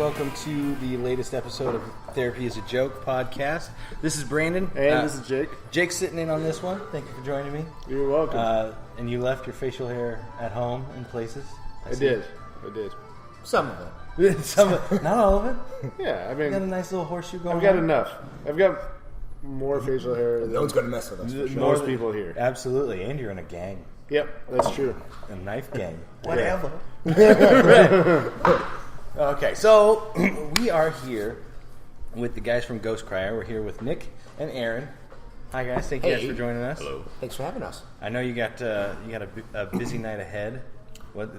welcome to the latest episode of Therapy is a Joke podcast. This is Brandon. And this is Jake. Jake's sitting in on this one. Thank you for joining me. You're welcome. And you left your facial hair at home in places? I did. Some of it. Not all of it? Yeah, I mean... You got a nice little horseshoe going on? I've got enough. I've got more facial hair than No one's going to mess with us. For sure. most people here. Absolutely. And you're in a gang. Yep, that's true. A knife gang. Whatever. Right. Okay, so we are here with the guys from Ghost Crier. We're here with Nick and Aaron. Hi guys, thank you guys for joining us. Hello. Thanks for having us. I know you got a busy night ahead.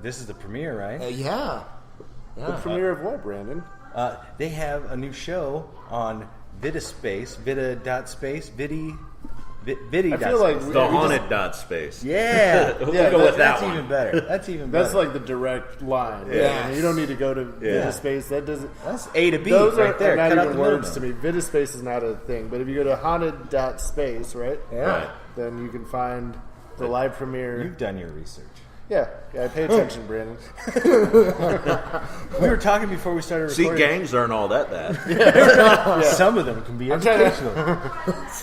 This is the premiere, right? Yeah. The premiere of what, Brandon? They have a new show on vidi.space, vidi.space, vidi.space. I feel like thehaunted.space. Yeah. We'll go with that That's one. even better. That's even better. That's like the direct line. Yeah. You don't need to go to vidi.space. That doesn't... That's A to B Those right there. are Cut not out even the words to middleman. me. Vidi.space is not a thing. But if you go to haunted.space, right? Yeah. Right. Then you can find the live premiere. You've done your research. Yeah, I pay attention, Brandon. We were talking before we started See, recording. gangs aren't all that bad. Some of them can be educational.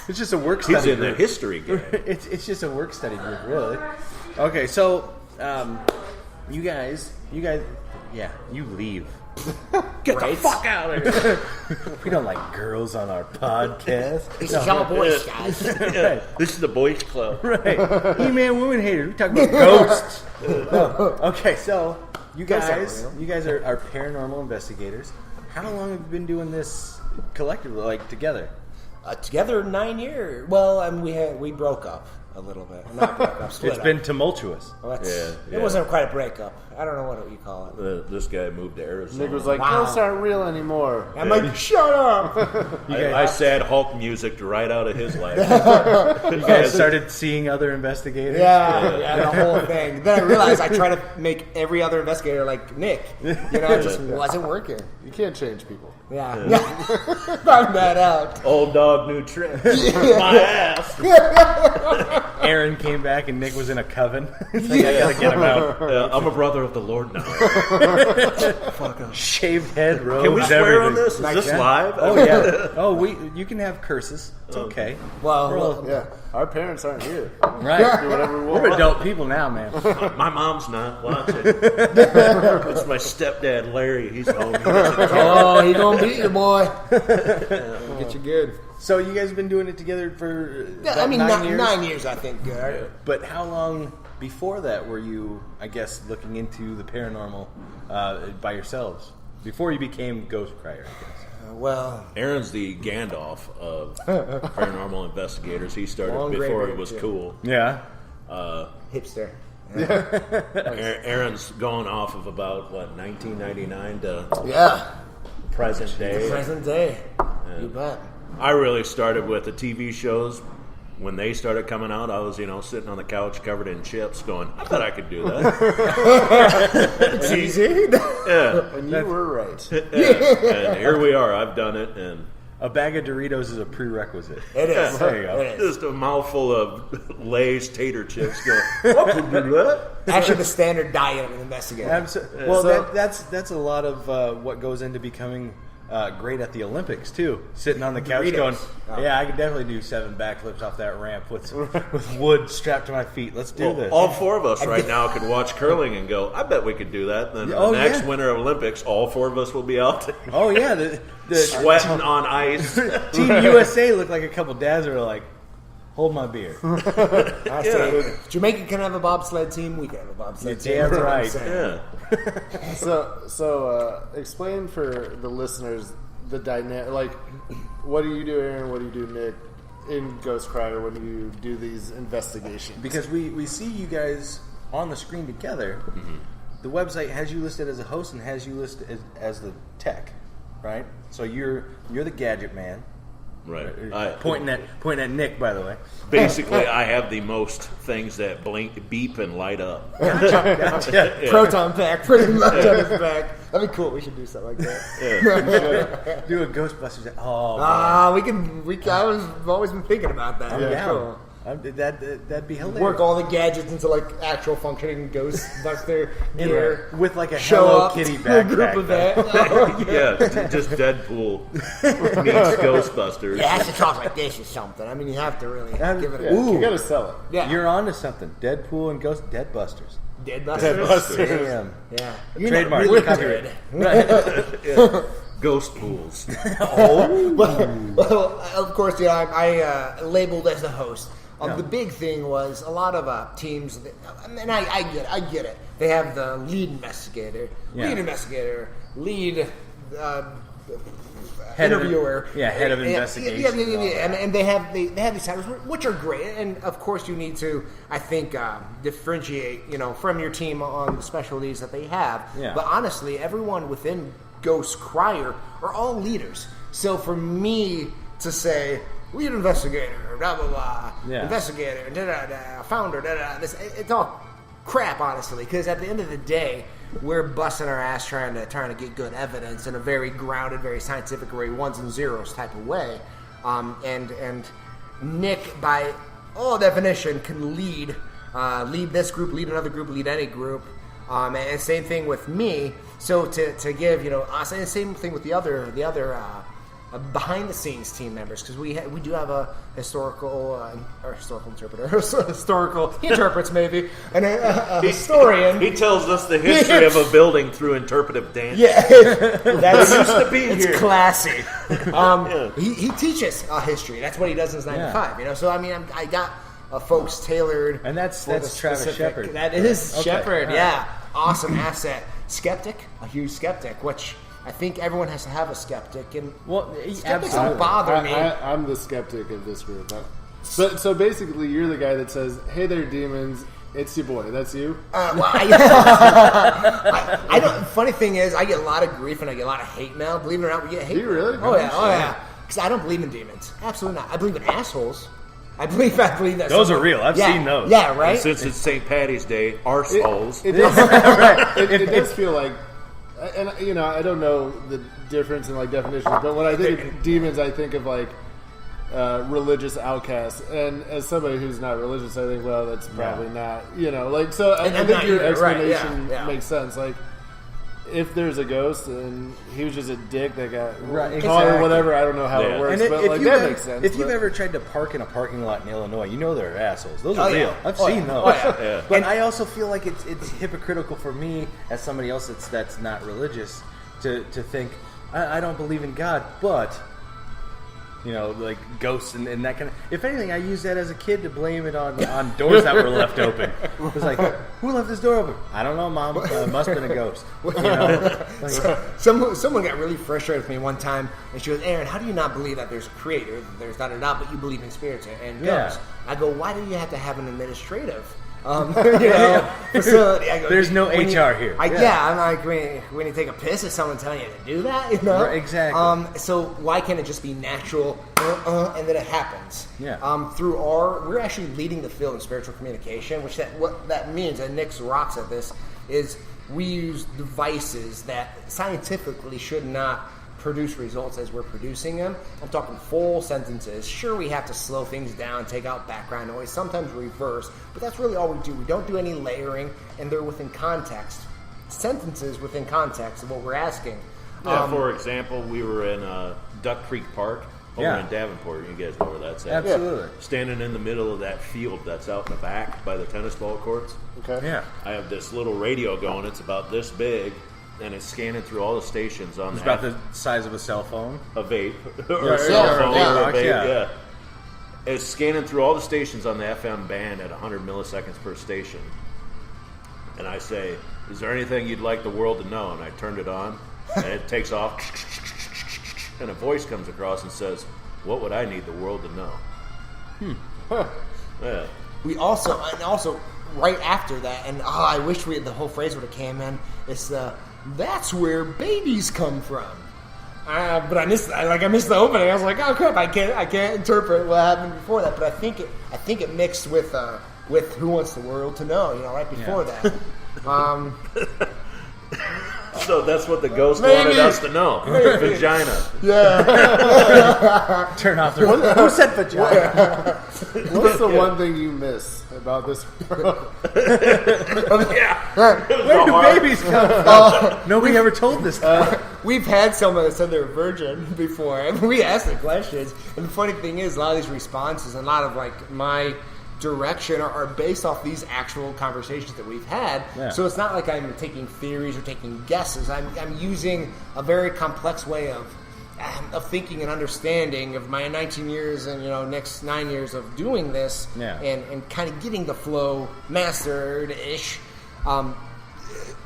It's just a work study He's in the group. history gang. It's just a work study group, really. Okay, so you guys, yeah, you leave. Get the fuck out of here. We don't like girls on our podcast. This is all boys, guys. Yeah, this is the boys club. Right. He-Man woman haters. We talk about ghosts. Okay, so you guys are paranormal investigators. How long have you been doing this collectively, like together? Together 9 years. Well, we broke up a little bit. Not broke up, split It's up. been tumultuous. Well, Yeah. It wasn't quite a breakup. I don't know what you call it. This guy moved to Arizona. Nick was like, Wow. ghosts aren't real anymore. I'm like, shut up! I sad Hulk music right out of his life. You guys started seeing other investigators. Yeah, the whole thing. Then I realized I try to make every other investigator like Nick. It just wasn't working. You can't change people. Yeah. Found that out. Old dog, new trick. My ass. Aaron came back and Nick was in a coven. It's like, I gotta get him out. I'm a brother of the Lord now. Shaved head, robes, Can we swear on everything. this? Is this live? Oh yeah. Oh, you can have curses. It's okay. Well, Yeah, our parents aren't here. Right. Do whatever we want. We're adult people now, man. My mom's not watching. It's my stepdad, Larry. He's home. oh, he gonna beat you, boy. We'll get you good. So you guys have been doing it together for about I mean, 9 years? 9 years, I think. Good. But how long before that were you, I guess, looking into the paranormal by yourselves? Before you became Ghost Crier, I guess. Well, Aaron's the Gandalf of paranormal investigators. He started Long gray before it beard, was too. cool. Yeah. hipster. Aaron's going off of about, 1999 to Yeah. present day. Present day. You bet. I really started with the TV shows. When they started coming out, I was, sitting on the couch covered in chips going, I bet I could do that. It's easy. Yeah. And you were right. And here we are. I've done it. And A bag of Doritos is a prerequisite. It is. There you go. It is. just a mouthful of Lay's tater chips going, I could do that. Actually, the standard diet of an investigator. Well, So- that's a lot of what goes into becoming great at the Olympics too. Sitting on the couch Doritos. going, Oh. "Yeah, I could definitely do 7 backflips off that ramp with wood strapped to my feet. Let's do this." All four of us right now could watch curling and go, I bet we could do that. Then Oh, the next yeah. Winter Olympics, all four of us will be out there Oh yeah, the sweating on ice. Team USA looked like a couple dads who were like, "Hold my beer." I say, Jamaica can have a bobsled team. We can have a bobsled team. Damn That's what I'm right. saying. Yeah. So explain for the listeners the dynamic. Like, what do you do, Aaron? What do you do, Nick, in Ghost Crier when you do these investigations? Because we see you guys on the screen together. Mm-hmm. The website has you listed as a host and has you listed as the tech, right? So you're the gadget man. Right. Pointing at Nick, by the way. Basically, I have the most things that blink, beep, and light up. Gotcha. Yeah. Proton pack, pretty much on his back. That'd be cool. We should do something like that. Do a Ghostbusters. Oh, man. I've always been thinking about that. I'm down. Cool. That'd be hilarious. Work all the gadgets into like actual functioning Ghostbuster gear. With like a Show Hello up Kitty to a group backpack. event. Yeah, just Deadpool meets Ghostbusters. It has to talk like this or something. I mean, you have to really give it a... Yeah, you gotta sell it. Yeah. You're onto something. Deadpool and Deadbusters. Deadbusters. Damn. Yeah. Trademark. Really Copyright. good. Ghost pools. Well, of course, I labeled as the host. Yeah. The big thing was a lot of teams, and I get it. They have the lead investigator, lead Head of- interviewer, head of investigation. Yeah. And they have these titles, which are great. And of course, you need to, I think, differentiate, from your team on the specialties that they have. Yeah. But honestly, everyone within Ghost Crier are all leaders. So for me to say lead investigator, blah blah blah, investigator, da da da, founder, da da, it's all crap, honestly. Because at the end of the day, we're busting our ass trying to get good evidence in a very grounded, very scientific way, ones and zeros type of way. And Nick, by all definition, can lead this group, lead another group, lead any group. And same thing with me. So to give us, and same thing with the other behind the scenes team members, because we do have a historical interpreter, he interprets maybe, and a historian. He tells us the history of a building through interpretive dance. Yeah, that's used to be it's here. classy. He teaches history. That's what he does in his 9 to 5. So I mean, I got folks tailored, And that's for the Travis specific- Shepard. That is Okay. Shepard. All right. Yeah, awesome asset. Skeptic, a huge skeptic, which I think everyone has to have a skeptic. And skeptics absolutely. don't bother me. I'm the skeptic of this group. So basically, you're the guy that says, "Hey there, demons. It's your boy. That's you." Well, I don't. Funny thing is, I get a lot of grief and I get a lot of hate mail. Believe it or not, we get hate. Do you mail. really? Oh yeah. Because I don't believe in demons. Absolutely not. I believe in assholes. I believe that. Those are real. I've seen those. Yeah, right. And since it's St. Patty's Day, arseholes. It does, it does feel like, and I don't know the difference in like definitions, but when I think of demons, I think of like religious outcasts. And as somebody who's not religious, I think, well, that's probably not. So I I'm think not your either, right, explanation yeah. makes sense. Like, if there's a ghost and he was just a dick that got Right, caught or exactly. whatever, I don't know how Yeah. it works, And but like that makes sense. If you've but- ever tried to park in a parking lot in Illinois, you know they're assholes. Those Oh, are yeah. real. I've Oh, seen yeah. those. Oh, yeah. Yeah. But I also feel like it's hypocritical for me as somebody else that's not religious to think I don't believe in God, but like ghosts and that kind of. If anything, I used that as a kid to blame it on doors that were left open. It was like, who left this door open? I don't know, Mom. It must have been a ghost. Someone got really frustrated with me one time, and she goes, "Aaron, how do you not believe that there's a creator, there's not or not, but you believe in spirits and ghosts?" I go, "Why do you have to have an administrative facility?" I go, There's no when HR here. I'm like, when you take a piss, is someone telling you to do that? Right, exactly. So why can't it just be natural, and then it happens? Yeah. We're actually leading the field in spiritual communication, what that means, and Nick rocks at this, is we use devices that scientifically should not produce results as we're producing them. I'm talking full sentences. Sure, we have to slow things down, take out background noise, sometimes reverse, but that's really all we do. We don't do any layering, and they're within context. Sentences within context of what we're asking. Yeah, for example, we were in Duck Creek Park over in Davenport. You guys know where that's at. Absolutely. Standing in the middle of that field that's out in the back by the tennis ball courts. Okay. Yeah. I have this little radio going. It's about this big, and it's scanning through all the stations on It's about the size of a cell phone. a vape or Yeah, a cell yeah, phone yeah. or a vape. Yeah. Yeah. It's scanning through all the stations on the FM band at 100 milliseconds per station. And I say, "Is there anything you'd like the world to know?" And I turned it on, and it takes off, and a voice comes across and says, "What would I need the world to know?" Yeah. We also right after that, and I wish the whole phrase would have came in. It's that's where babies come from. But I missed the opening. I was like, oh crap! I can't interpret what happened before that. But I think it mixed with Who Wants the World to Know? Right before that. So that's what the ghost wanted us to know. Vagina. Yeah. Turn off the... Who said vagina? What's the one thing you miss about this world? Where do babies come from? Nobody ever told this. We've had someone that said they're a virgin before, and we asked the questions. And the funny thing is, a lot of these responses and a lot of like my direction are based off these actual conversations that we've had. Yeah. So it's not like I'm taking theories or taking guesses. I'm using a very complex way of thinking and understanding of my 19 years and next 9 years of doing this, and kind of getting the flow mastered-ish.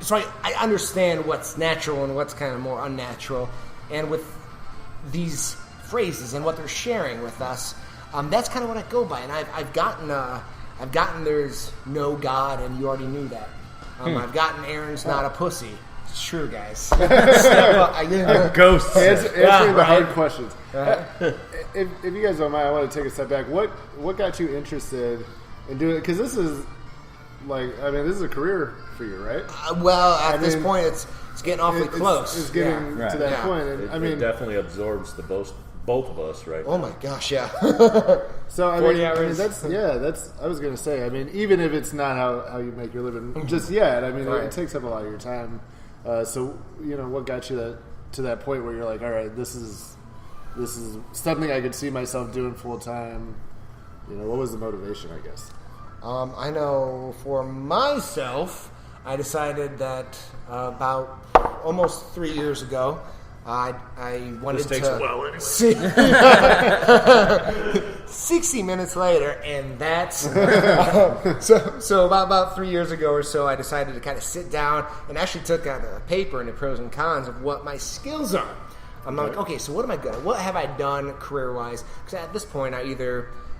So I understand what's natural and what's kind of more unnatural, and with these phrases and what they're sharing with us, that's kind of what I go by. And I've gotten there's no God, and you already knew that. I've gotten Aaron's not a pussy. It's true, guys. Ghosts. Answering the hard questions. If you guys don't mind, I want to take a step back. What got you interested in doing it? Because this is this is a career for you, right? At this point, it's getting awfully close. It's getting to that point. And, it definitely absorbs the both of us, right? Oh my gosh, yeah. So 40 hours. that's I was gonna say. I mean, even if it's not how you make your living just yet, I mean, it takes up a lot of your time. So what got you to that point where you're like, all right, this is something I could see myself doing full time. What was the motivation, I guess? I know for myself, I decided that about almost 3 years ago, I wanted this takes to a while anyway. see 60 minutes later, and that's so about 3 years ago or so, I decided to kind of sit down and actually took out a paper and the pros and cons of what my skills are. I'm like, okay, so what am I good at? What have I done career-wise? Because at this point,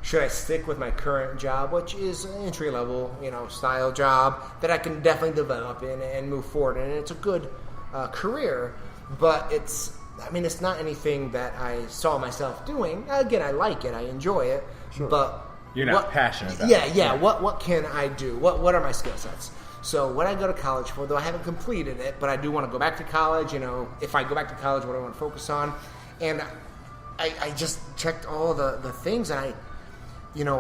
should I stick with my current job, which is an entry-level, style job that I can definitely develop in and move forward in, and it's a good career, but it's not anything that I saw myself doing. Again, I like it, I enjoy it, but you're not passionate about it. Yeah. What can I do? What are my skill sets? So what I go to college for, though I haven't completed it, but I do want to go back to college. If I go back to college, what do I want to focus on? And I just checked all the things, and I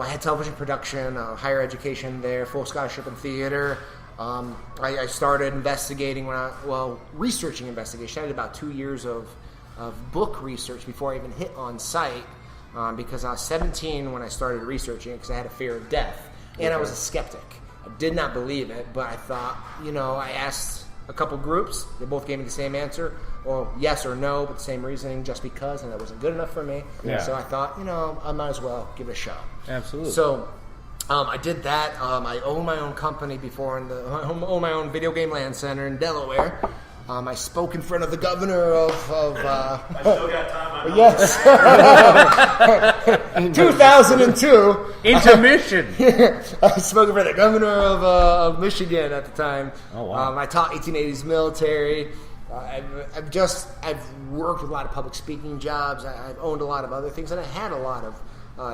had television production, higher education there, full scholarship in theater. I started investigating researching investigation. I did about 2 years of book research before I even hit on site, because I was 17 when I started researching it because I had a fear of death. And I was a skeptic. I did not believe it, but I thought, I asked a couple groups. They both gave me the same answer, or yes or no, but the same reasoning, just because, and that wasn't good enough for me. Yeah. So I thought, I might as well give it a shot. Absolutely. So I did that. I owned my own company before, I owned my own video game land center in Delaware. I spoke in front of the governor of I still got time on yes, 2002. Intermission. I spoke in front of the governor of Michigan at the time. Oh wow! I taught 1880s military. I've worked with a lot of public speaking jobs. I've owned a lot of other things, and I had a lot of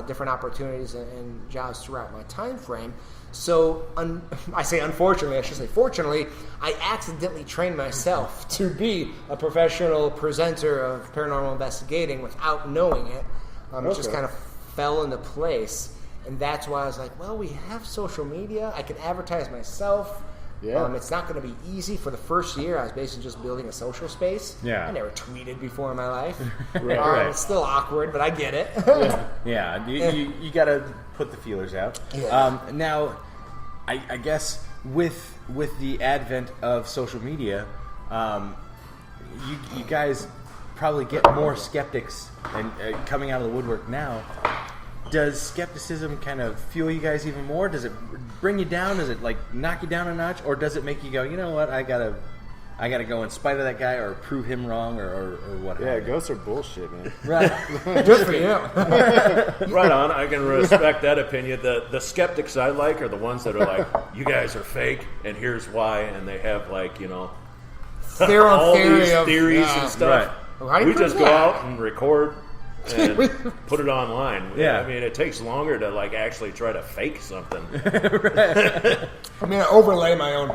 different opportunities and jobs throughout my time frame. So, I say unfortunately, I should say fortunately, I accidentally trained myself to be a professional presenter of paranormal investigating without knowing it. It just kind of fell into place. And that's why I was like, well, we have social media. I can advertise myself. Yeah. It's not going to be easy. For the first year, I was basically just building a social space. Yeah. I never tweeted before in my life. Right. It's still awkward, but I get it. Yeah. You got to put the feelers out. Yeah. Now, I guess with the advent of social media, you guys probably get more skeptics and coming out of the woodwork now. Does skepticism kind of fuel you guys even more? Does it bring you down? Does it knock you down a notch, or does it make you go, you know what, I gotta go in spite of that guy or prove him wrong or what? Yeah, ghosts are bullshit, man. Right. Good for you. Right on. I can respect that opinion. The skeptics I like are the ones that are like, you guys are fake, and here's why, and they have Their own all theory these of, theories and stuff. Right. Well, how do you We prove just go that? out and record and put it online. Yeah. I mean, it takes longer to actually try to fake something. I overlay my own